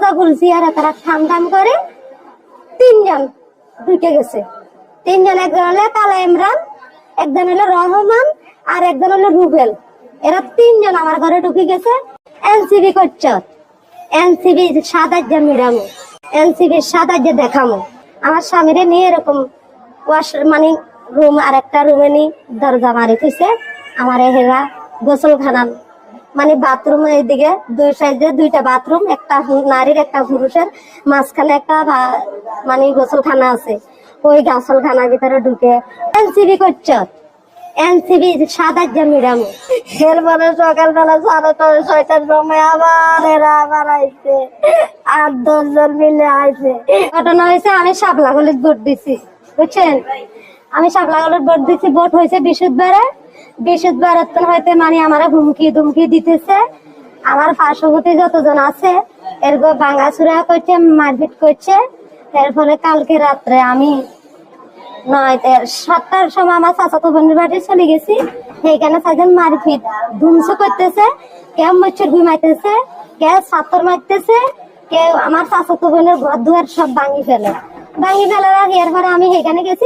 দরজা খুলছি আর তারা ঠাম ঠাম করে তিনজন ঢুকে গেছে। তিনজন, একজন হলো কালা ইমরান, একজন হলো রহমান, আর একজন হলো রুবেল। এরা তিনজন আমার ঘরে ঢুকে গেছে। এনসিবি করছে, এনসিবি সাদাজ্য মিরামো, এনসিবি সাদাজ্য দেখামো। আমার স্বামীরে নিয়ে এরকম মানে রুম আর একটা রুমে নি দরজা মারি থইছে। আমার হেরা গোসলখানা মানে বাথরুম, এইদিকে দুই সাইডে দুইটা বাথরুম, একটা নারীর একটা পুরুষের, মাঝখানে একটা মানে গোসলখানা আছে। ওই গোসলখানার ভিতরে ঢুকে এনসিবি করছে, এনসিবি সাদাজ্য মিরামো। এরপরে সকালবেলা 6:30-6টার সময় আবার এরা আবার আইছে, 8-10 জন মিলে আইছে। ঘটনা হয়েছে, আমি শাপলা গলিত ভোট দিছি, বুঝছেন? আমি শাপলা গলিত ভোট দিছি। ভোট হয়েছে বৃহস্পতিবার হইতে মানে আমার হুমকি দুমকি দিতেছে। আমার পার্শ্ববর্তী যতজন আছে এরপর ভাঙাচুরা করছে, মারপিট করছে। এর ফলে কালকে রাত্রে আমি 7টার সময় আমার চাচাতো বোনের বাড়ি চলে গেছি। সেইখানে সাইজন মারপিট ধুমসু করতেছে, কেউ মচ্ছর ঘুমাইতেছে, কেউ ছাত্র মারতেছে, কেউ আমার চাচাতো বোনের ঘর দুয়ার সব ভাঙি ফেলে। আর এরপরে আমি সেখানে গেছি।